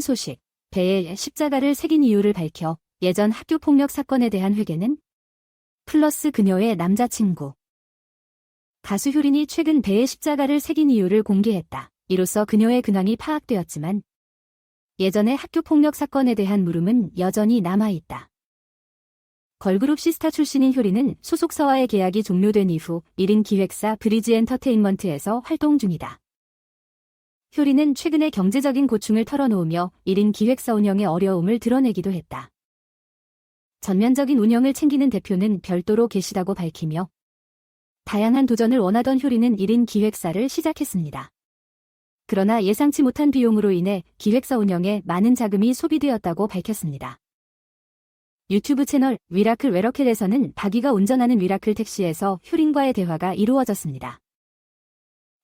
소식, 배에 십자가를 새긴 이유를 밝혀 예전 학교폭력 사건에 대한 회개는 플러스 그녀의 남자친구. 가수 효린이 최근 배에 십자가를 새긴 이유를 공개했다. 이로써 그녀의 근황이 파악되었지만 예전의 학교폭력 사건에 대한 물음은 여전히 남아있다. 걸그룹 시스타 출신인 효린은 소속사와의 계약이 종료된 이후 1인 기획사 브리지 엔터테인먼트에서 활동 중이다. 효린은 최근에 경제적인 고충을 털어놓으며 1인 기획사 운영의 어려움을 드러내기도 했다. 전면적인 운영을 챙기는 대표는 별도로 계시다고 밝히며 다양한 도전을 원하던 효린은 1인 기획사를 시작했습니다. 그러나 예상치 못한 비용으로 인해 기획사 운영에 많은 자금이 소비되었다고 밝혔습니다. 유튜브 채널 위라클 웨러켈에서는 박이가 운전하는 위라클 택시에서 효린과의 대화가 이루어졌습니다.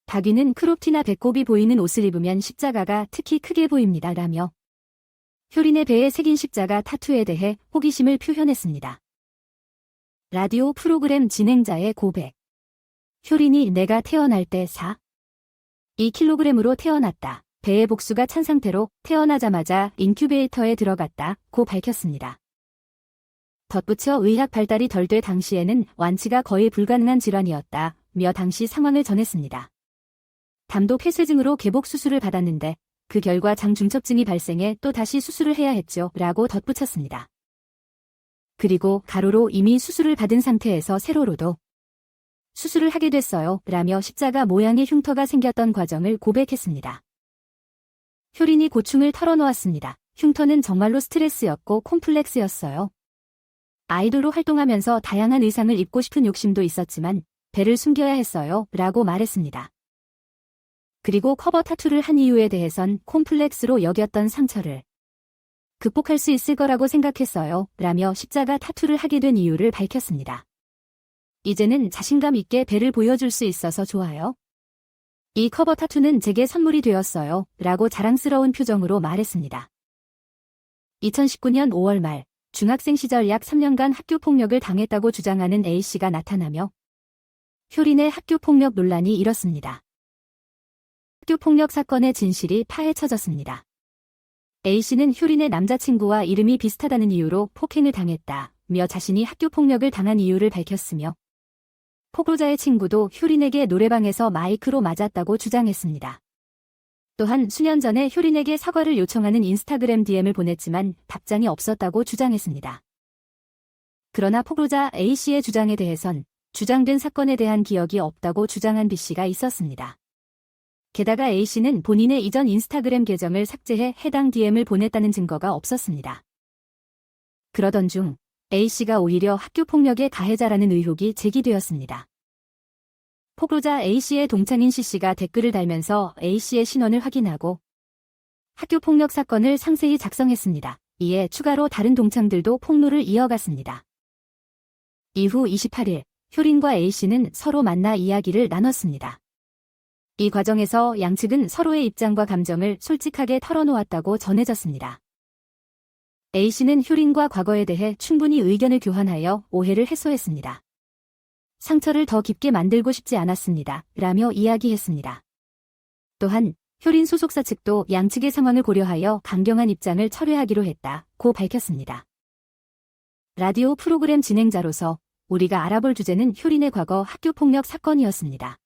박이는 크롭티나 배꼽이 보이는 옷을 입으면 십자가가 특히 크게 보입니다 라며 효린의 배에 새긴 십자가 타투에 대해 호기심을 표현했습니다. 라디오 프로그램 진행자의 고백. 효린이 내가 태어날 때 2kg으로 태어났다. 배의 복수가 찬 상태로 태어나자마자 인큐베이터에 들어갔다고 밝혔습니다. 덧붙여 의학 발달이 덜 될 당시에는 완치가 거의 불가능한 질환이었다며 당시 상황을 전했습니다. 담도 폐쇄증으로 개복 수술을 받았는데 그 결과 장 중첩증이 발생해 또 다시 수술을 해야 했죠 라고 덧붙였습니다. 그리고 가로로 이미 수술을 받은 상태에서 세로로도 수술을 하게 됐어요 라며 십자가 모양의 흉터가 생겼던 과정을 고백했습니다. 효린이 고충을 털어놓았습니다. 흉터는 정말로 스트레스였고 콤플렉스였어요. 아이돌로 활동하면서 다양한 의상을 입고 싶은 욕심도 있었지만 배를 숨겨야 했어요 라고 말했습니다. 그리고 커버 타투를 한 이유에 대해선 콤플렉스로 여겼던 상처를 극복할 수 있을 거라고 생각했어요 라며 십자가 타투를 하게 된 이유를 밝혔습니다. 이제는 자신감 있게 배를 보여줄 수 있어서 좋아요. 이 커버 타투는 제게 선물이 되었어요 라고 자랑스러운 표정으로 말했습니다. 2019년 5월 말 중학생 시절 약 3년간 학교폭력을 당했다고 주장하는 A씨가 나타나며 효린의 학교폭력 논란이 일었습니다. 학교폭력 사건의 진실이 파헤쳐졌습니다. A씨는 효린의 남자친구와 이름이 비슷하다는 이유로 폭행을 당했다며 자신이 학교폭력을 당한 이유를 밝혔으며 폭로자의 친구도 효린에게 노래방에서 마이크로 맞았다고 주장했습니다. 또한 수년 전에 효린에게 사과를 요청하는 인스타그램 DM을 보냈지만 답장이 없었다고 주장했습니다. 그러나 폭로자 A씨의 주장에 대해선 주장된 사건에 대한 기억이 없다고 주장한 B씨가 있었습니다. 게다가 A씨는 본인의 이전 인스타그램 계정을 삭제해 해당 DM을 보냈다는 증거가 없었습니다. 그러던 중 A씨가 오히려 학교폭력의 가해자라는 의혹이 제기되었습니다. 폭로자 A씨의 동창인 C씨가 댓글을 달면서 A씨의 신원을 확인하고 학교폭력 사건을 상세히 작성했습니다. 이에 추가로 다른 동창들도 폭로를 이어갔습니다. 이후 28일 효린과 A씨는 서로 만나 이야기를 나눴습니다. 이 과정에서 양측은 서로의 입장과 감정을 솔직하게 털어놓았다고 전해졌습니다. A씨는 효린과 과거에 대해 충분히 의견을 교환하여 오해를 해소했습니다. 상처를 더 깊게 만들고 싶지 않았습니다. 라며 이야기했습니다. 또한 효린 소속사 측도 양측의 상황을 고려하여 강경한 입장을 철회하기로 했다고 밝혔습니다. 라디오 프로그램 진행자로서 우리가 알아볼 주제는 효린의 과거 학교폭력 사건이었습니다.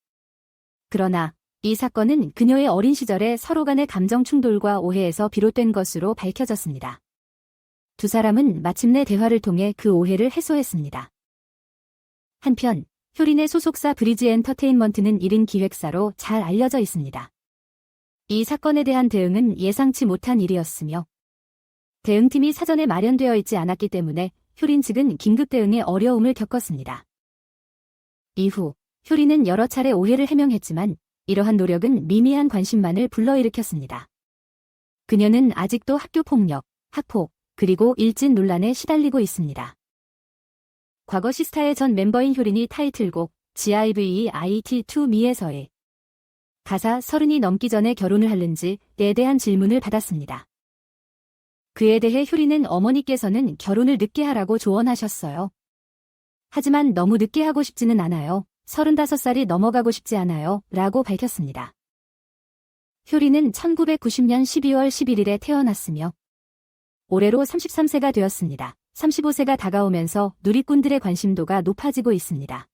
그러나 이 사건은 그녀의 어린 시절에 서로 간의 감정 충돌과 오해에서 비롯된 것으로 밝혀졌습니다. 두 사람은 마침내 대화를 통해 그 오해를 해소했습니다. 한편 효린의 소속사 브리지 엔터테인먼트는 1인 기획사로 잘 알려져 있습니다. 이 사건에 대한 대응은 예상치 못한 일이었으며 대응팀이 사전에 마련되어 있지 않았기 때문에 효린 측은 긴급 대응에 어려움을 겪었습니다. 이후 효린은 여러 차례 오해를 해명했지만 이러한 노력은 미미한 관심만을 불러일으켰습니다. 그녀는 아직도 학교폭력, 학폭, 그리고 일진 논란에 시달리고 있습니다. 과거 시스타의 전 멤버인 효린이 타이틀곡 GIVE IT to me에서의 가사 30이 넘기 전에 결혼을 하는지에 대한 질문을 받았습니다. 그에 대해 효린은 어머니께서는 결혼을 늦게 하라고 조언하셨어요. 하지만 너무 늦게 하고 싶지는 않아요. 35살이 넘어가고 싶지 않아요. 라고 밝혔습니다. 효린은 1990년 12월 11일에 태어났으며 올해로 33세가 되었습니다. 35세가 다가오면서 누리꾼들의 관심도가 높아지고 있습니다.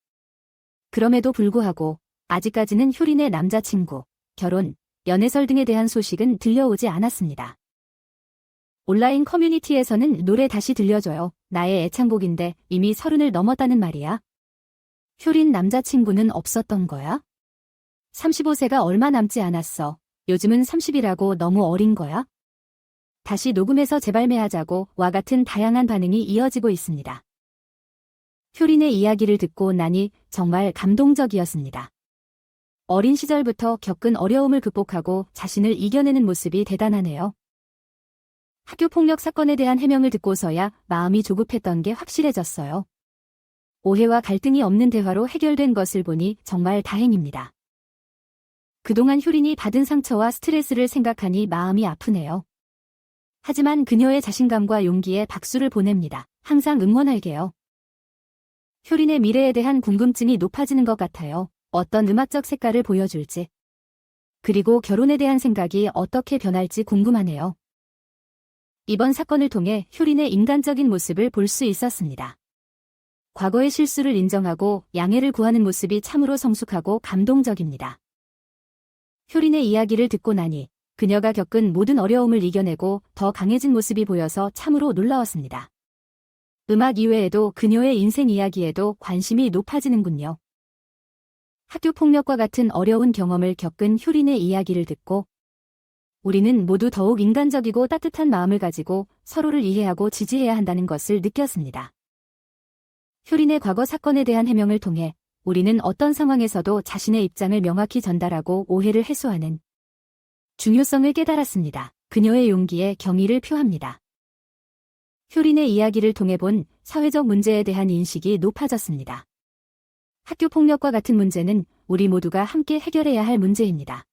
그럼에도 불구하고 아직까지는 효린의 남자친구, 결혼, 연애설 등에 대한 소식은 들려오지 않았습니다. 온라인 커뮤니티에서는 노래 다시 들려줘요. 나의 애창곡인데 이미 30을 넘었다는 말이야. 효린 남자친구는 없었던 거야? 35세가 얼마 남지 않았어. 요즘은 30이라고 너무 어린 거야? 다시 녹음해서 재발매하자고 와 같은 다양한 반응이 이어지고 있습니다. 효린의 이야기를 듣고 나니 정말 감동적이었습니다. 어린 시절부터 겪은 어려움을 극복하고 자신을 이겨내는 모습이 대단하네요. 학교폭력 사건에 대한 해명을 듣고서야 마음이 조급했던 게 확실해졌어요. 오해와 갈등이 없는 대화로 해결된 것을 보니 정말 다행입니다. 그동안 효린이 받은 상처와 스트레스를 생각하니 마음이 아프네요. 하지만 그녀의 자신감과 용기에 박수를 보냅니다. 항상 응원할게요. 효린의 미래에 대한 궁금증이 높아지는 것 같아요. 어떤 음악적 색깔을 보여줄지. 그리고 결혼에 대한 생각이 어떻게 변할지 궁금하네요. 이번 사건을 통해 효린의 인간적인 모습을 볼 수 있었습니다. 과거의 실수를 인정하고 양해를 구하는 모습이 참으로 성숙하고 감동적입니다. 효린의 이야기를 듣고 나니 그녀가 겪은 모든 어려움을 이겨내고 더 강해진 모습이 보여서 참으로 놀라웠습니다. 음악 이외에도 그녀의 인생 이야기에도 관심이 높아지는군요. 학교 폭력과 같은 어려운 경험을 겪은 효린의 이야기를 듣고 우리는 모두 더욱 인간적이고 따뜻한 마음을 가지고 서로를 이해하고 지지해야 한다는 것을 느꼈습니다. 효린의 과거 사건에 대한 해명을 통해 우리는 어떤 상황에서도 자신의 입장을 명확히 전달하고 오해를 해소하는 중요성을 깨달았습니다. 그녀의 용기에 경의를 표합니다. 효린의 이야기를 통해 본 사회적 문제에 대한 인식이 높아졌습니다. 학교 폭력과 같은 문제는 우리 모두가 함께 해결해야 할 문제입니다.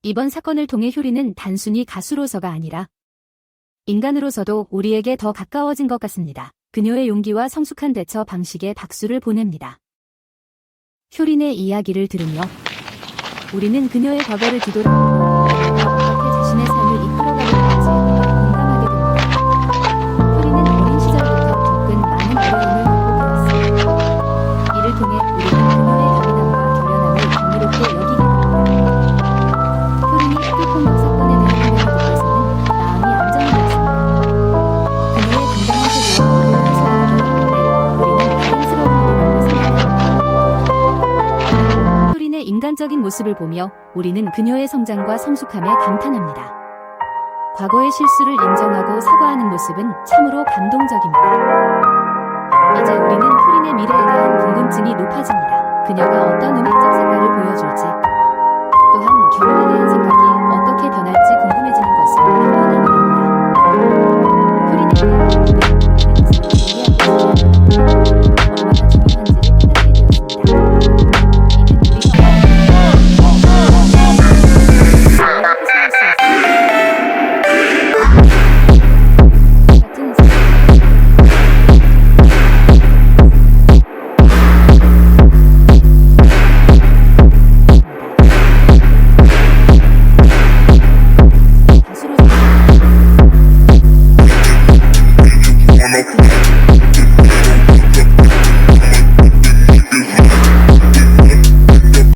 이번 사건을 통해 효린은 단순히 가수로서가 아니라 인간으로서도 우리에게 더 가까워진 것 같습니다. 그녀의 용기와 성숙한 대처 방식에 박수를 보냅니다. 효린의 이야기를 들으며 우리는 그녀의 과거를 뒤돌아보고 어떻게 자신의 삶을 이끌어가는 건지 공감하게 됩니다. 효린은 어린 시절부터 겪은 많은 어려움을 극복해왔습니다. 이를 통해 우리는 그녀의 강인함과 결연함을 경이롭게 여기게 됩니다. 효린이 학교 폭력 사건에 대한 해명을 듣고서는 마음이 안정되었습니다. 그녀의 당당한 태도와 어려운 해소를 겪었는데 우리는 다행스러운 일이라고 생각합니다. 효린의 인간적인 모습을 보며 우리는 그녀의 성장과 성숙함에 감탄합니다. 과거의 실수를 인정하고 사과하는 모습은 참으로 감동적입니다. 이제 우리는 효린의 미래에 대한 궁금증이 높아집니다. 그녀가 어떤 음악적 색깔을 보여줄지, 또한 결혼에 대한 생각이 어떻게 변할지 궁금해지는 것을